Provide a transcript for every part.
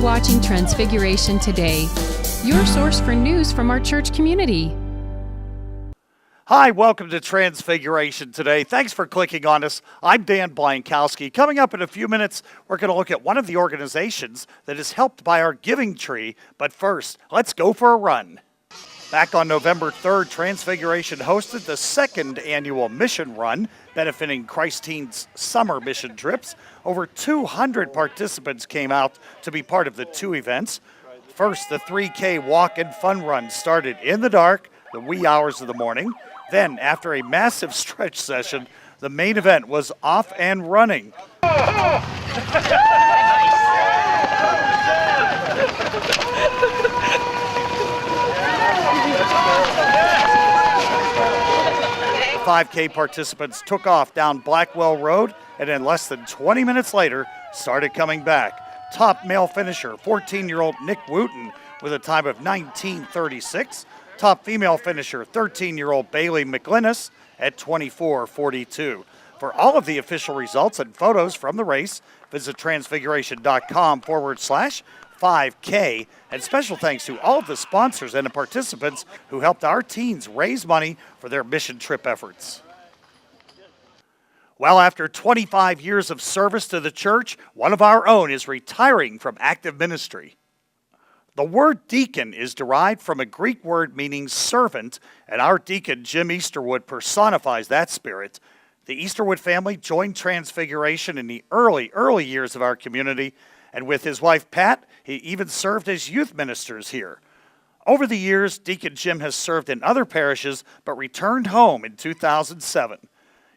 watching Transfiguration Today, your source for news from our church community. Hi, welcome to Transfiguration Today. Thanks for clicking on us. I'm Dan Blankowski. Coming up in a few minutes, we're going to look at one of the organizations that is helped by our giving tree. But first, let's go for a run. Back on November 3rd, Transfiguration hosted the second annual mission run, benefiting Christ Teens summer mission trips. Over 200 participants came out to be part of the two events. First, the 3K walk and fun run started in the dark, the wee hours of the morning. Then, after a massive stretch session, the main event was off and running. The 5K participants took off down Blackwell Road, and in less than 20 minutes later, started coming back. Top male finisher, 14-year-old Nick Wooten, with a time of 19:36. Top female finisher, 13-year-old Bailey McGlinnis at 24:42. For all of the official results and photos from the race, visit transfiguration.com/5K. And special thanks to all of the sponsors and the participants who helped our teens raise money for their mission trip efforts. Well, after 25 years of service to the church, one of our own is retiring from active ministry. The word deacon is derived from a Greek word meaning servant, and our Deacon Jim Easterwood personifies that spirit. The Easterwood family joined Transfiguration in the early years of our community, and with his wife Pat, he even served as youth ministers here. Over the years, Deacon Jim has served in other parishes, but returned home in 2007.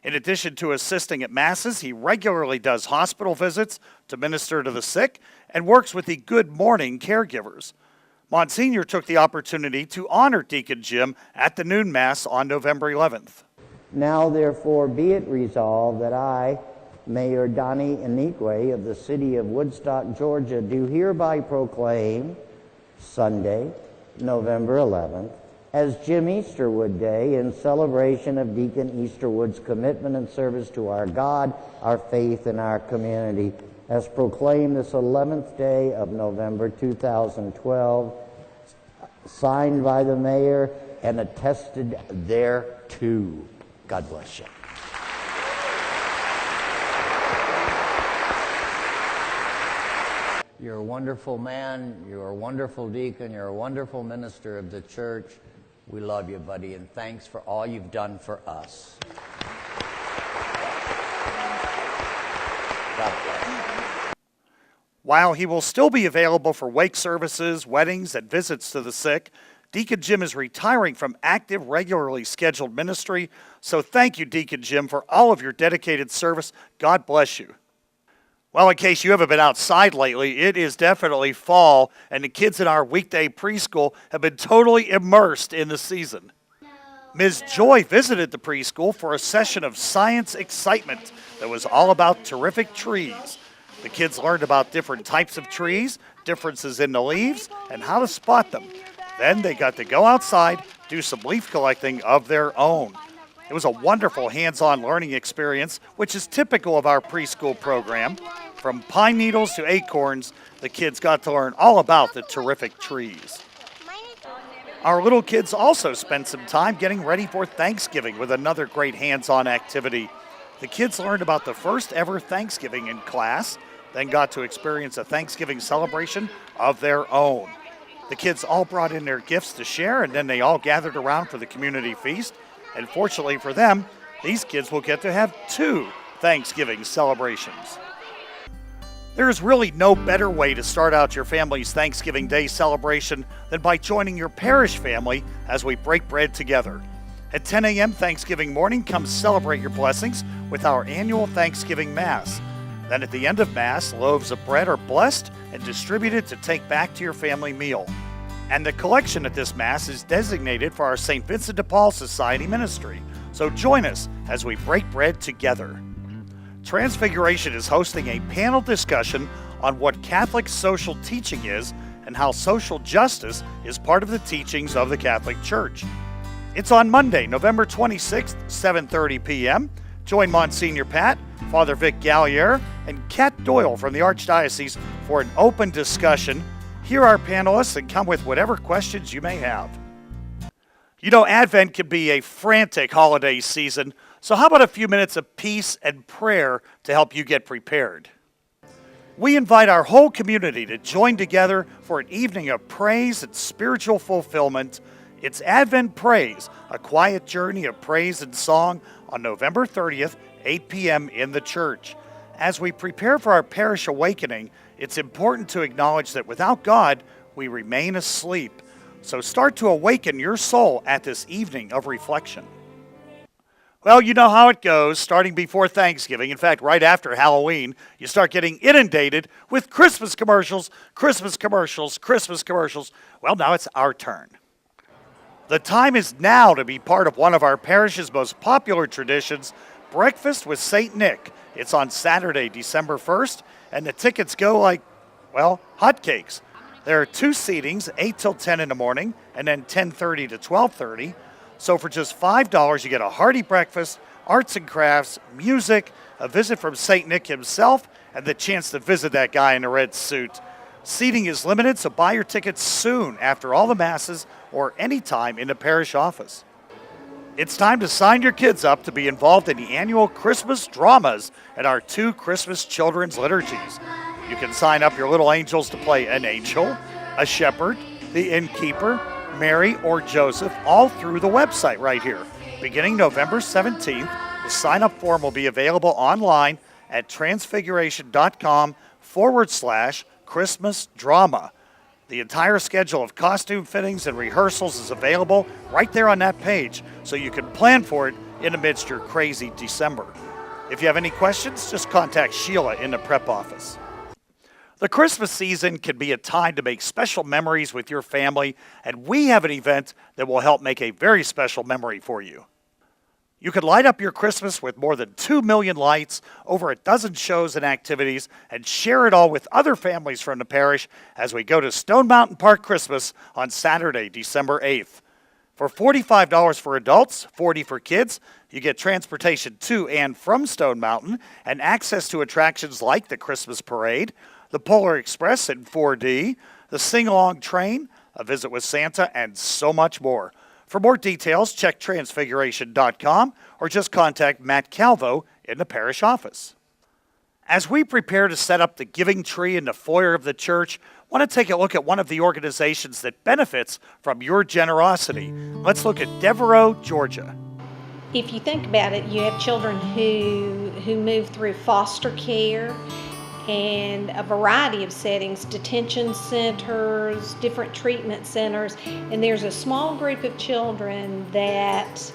In addition to assisting at masses, he regularly does hospital visits to minister to the sick and works with the Good Morning caregivers. Monsignor took the opportunity to honor Deacon Jim at the noon Mass on November 11th. Now therefore be it resolved that I, Mayor Donnie Inique of the city of Woodstock, Georgia, do hereby proclaim Sunday, November 11th, as Jim Easterwood Day in celebration of Deacon Easterwood's commitment and service to our God, our faith, and our community, as proclaimed this 11th day of November 2012, signed by the mayor and attested thereto. God bless you. You're a wonderful man, you're a wonderful deacon, you're a wonderful minister of the church. We love you, buddy, and thanks for all you've done for us. God bless. While he will still be available for wake services, weddings, and visits to the sick, Deacon Jim is retiring from active, regularly scheduled ministry. So thank you, Deacon Jim, for all of your dedicated service. God bless you. Well, in case you haven't been outside lately, it is definitely fall, and the kids in our weekday preschool have been totally immersed in the season. Ms. Joy visited the preschool for a session of science excitement that was all about terrific trees. The kids learned about different types of trees, differences in the leaves, and how to spot them. Then they got to go outside, do some leaf collecting of their own. It was a wonderful hands-on learning experience, which is typical of our preschool program. From pine needles to acorns, the kids got to learn all about the terrific trees. Our little kids also spent some time getting ready for Thanksgiving with another great hands-on activity. The kids learned about the first ever Thanksgiving in class, then got to experience a Thanksgiving celebration of their own. The kids all brought in their gifts to share, and then they all gathered around for the community feast. And fortunately for them, these kids will get to have 2 Thanksgiving celebrations. There is really no better way to start out your family's Thanksgiving Day celebration than by joining your parish family as we break bread together. At 10 a.m. Thanksgiving morning, come celebrate your blessings with our annual Thanksgiving Mass. Then at the end of Mass, loaves of bread are blessed and distributed to take back to your family meal. And the collection at this Mass is designated for our St. Vincent de Paul Society ministry. So join us as we break bread together. Transfiguration is hosting a panel discussion on what Catholic social teaching is and how social justice is part of the teachings of the Catholic Church. It's on Monday, November 26th, 7:30 p.m. Join Monsignor Pat, Father Vic Gallier, and Kat Doyle from the Archdiocese for an open discussion. Hear our panelists and come with whatever questions you may have. You know, Advent can be a frantic holiday season, so how about a few minutes of peace and prayer to help you get prepared? We invite our whole community to join together for an evening of praise and spiritual fulfillment. It's Advent Praise, a quiet journey of praise and song on November 30th, 8 p.m. in the church. As we prepare for our parish awakening, it's important to acknowledge that without God, we remain asleep. So start to awaken your soul at this evening of reflection. Well, you know how it goes, starting before Thanksgiving. In fact, right after Halloween, you start getting inundated with Christmas commercials, Christmas commercials, Christmas commercials. Well, now it's our turn. The time is now to be part of one of our parish's most popular traditions, Breakfast with St. Nick. It's on Saturday, December 1st, and the tickets go like, well, hotcakes. There are 2 seatings, 8 till 10 in the morning, and then 10:30 to 12:30. So for just $5, you get a hearty breakfast, arts and crafts, music, a visit from St. Nick himself, and the chance to visit that guy in the red suit. Seating is limited, so buy your tickets soon after all the masses or anytime in the parish office. It's time to sign your kids up to be involved in the annual Christmas dramas at our 2 Christmas children's liturgies. You can sign up your little angels to play an angel, a shepherd, the innkeeper, Mary, or Joseph, all through the website right here. Beginning November 17th, the sign-up form will be available online at transfiguration.com/Christmas drama. The entire schedule of costume fittings and rehearsals is available right there on that page, so you can plan for it in amidst your crazy December. If you have any questions, just contact Sheila in the prep office. The Christmas season can be a time to make special memories with your family, and we have an event that will help make a very special memory for you. You can light up your Christmas with more than 2 million lights, over a dozen shows and activities, and share it all with other families from the parish as we go to Stone Mountain Park Christmas on Saturday, December 8th. For $45 for adults, $40 for kids, you get transportation to and from Stone Mountain and access to attractions like the Christmas Parade, the Polar Express in 4D, the sing-along train, a visit with Santa, and so much more. For more details, check transfiguration.com or just contact Matt Calvo in the parish office. As we prepare to set up the giving tree in the foyer of the church, I want to take a look at one of the organizations that benefits from your generosity. Let's look at Devereaux, Georgia. If you think about it, you have children who move through foster care and a variety of settings, detention centers, different treatment centers, and there's a small group of children that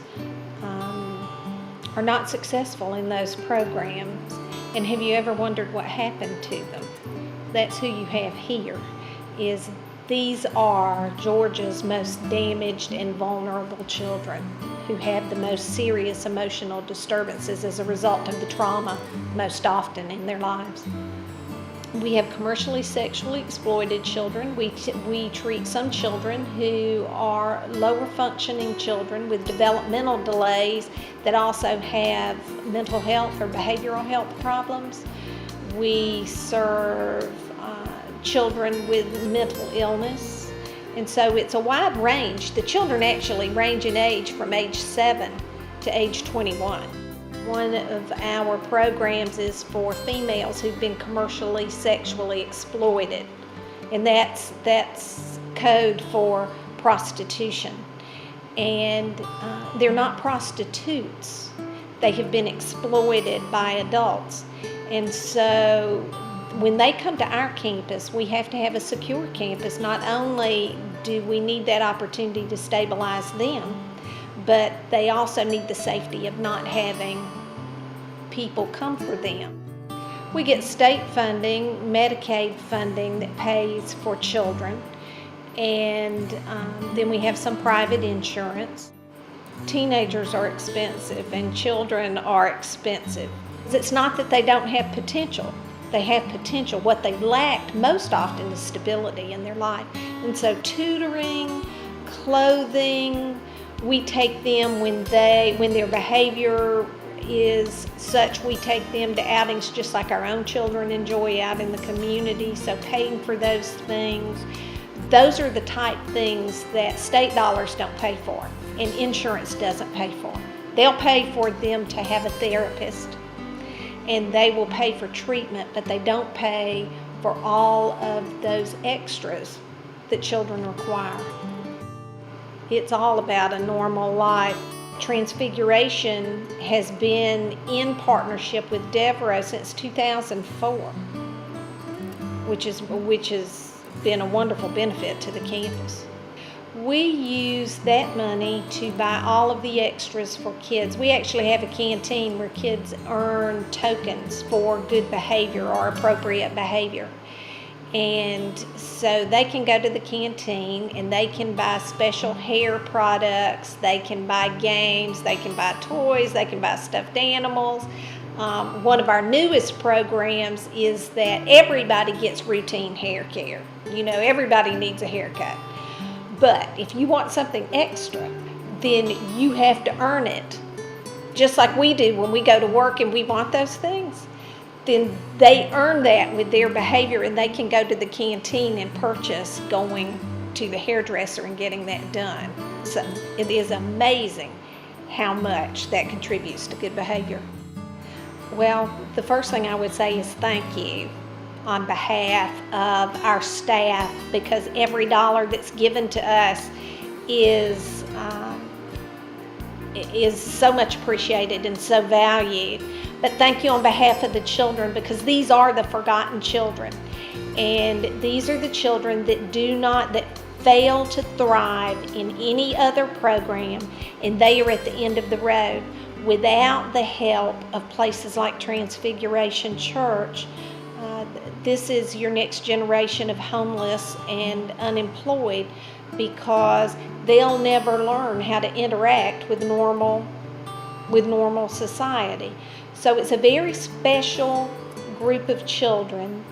are not successful in those programs. And have you ever wondered what happened to them? That's who you have here. These are Georgia's most damaged and vulnerable children who have the most serious emotional disturbances as a result of the trauma most often in their lives. We have commercially sexually exploited children. We treat some children who are lower functioning children with developmental delays that also have mental health or behavioral health problems. We serve children with mental illness. And so it's a wide range. The children actually range in age from age 7 to age 21. One of our programs is for females who've been commercially sexually exploited, and that's code for prostitution. And they're not prostitutes. They have been exploited by adults. And so when they come to our campus, we have to have a secure campus. Not only do we need that opportunity to stabilize them, but they also need the safety of not having people come for them. We get state funding, Medicaid funding that pays for children, and then we have some private insurance. Teenagers are expensive and children are expensive. It's not that they don't have potential. They have potential. What they lacked most often is stability in their life. And so tutoring, clothing, we take them when their behavior is such, we take them to outings just like our own children enjoy out in the community, so paying for those things, those are the type things that state dollars don't pay for and insurance doesn't pay for. They'll pay for them to have a therapist and they will pay for treatment, but they don't pay for all of those extras that children require. It's all about a normal life. Transfiguration has been in partnership with Devereaux since 2004, which has been a wonderful benefit to the campus. We use that money to buy all of the extras for kids. We actually have a canteen where kids earn tokens for good behavior or appropriate behavior. And so they can go to the canteen and they can buy special hair products, they can buy games, they can buy toys, they can buy stuffed animals. One of our newest programs is that everybody gets routine hair care. You know, everybody needs a haircut. But if you want something extra, then you have to earn it. Just like we do when we go to work and we want those things. Then they earn that with their behavior and they can go to the canteen and purchase going to the hairdresser and getting that done. So it is amazing how much that contributes to good behavior. Well, the first thing I would say is thank you on behalf of our staff, because every dollar that's given to us is so much appreciated and so valued. But thank you on behalf of the children, because these are the forgotten children. And these are the children that fail to thrive in any other program, and they are at the end of the road. Without the help of places like Transfiguration Church, this is your next generation of homeless and unemployed, because they'll never learn how to interact with normal society. So it's a very special group of children,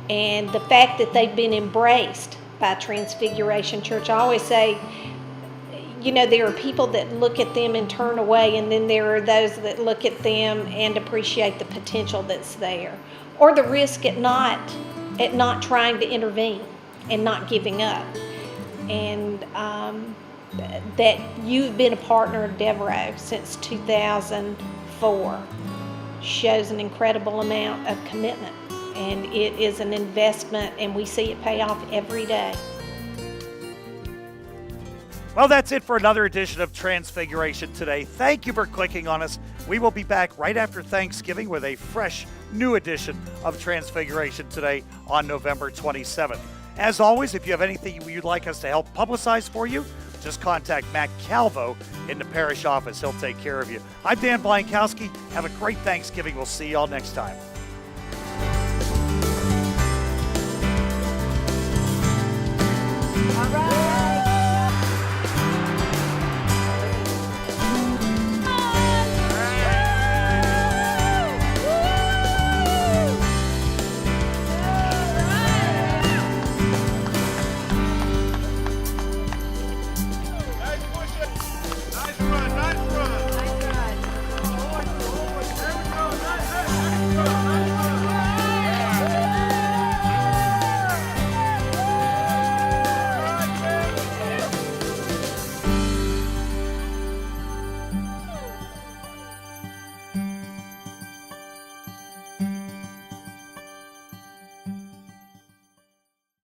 and the fact that they've been embraced by Transfiguration Church, I always say, you know, there are people that look at them and turn away, and then there are those that look at them and appreciate the potential that's there, or the risk at not trying to intervene and not giving up. And that you've been a partner of Devereaux since 2004 shows an incredible amount of commitment, and it is an investment, and we see it pay off every day. Well, that's it for another edition of Transfiguration Today. Thank you for clicking on us. We will be back right after Thanksgiving with a fresh new edition of Transfiguration Today on November 27th. As always, if you have anything you'd like us to help publicize for you, just contact Matt Calvo in the parish office. He'll take care of you. I'm Dan Blankowski. Have a great Thanksgiving. We'll see you all next time.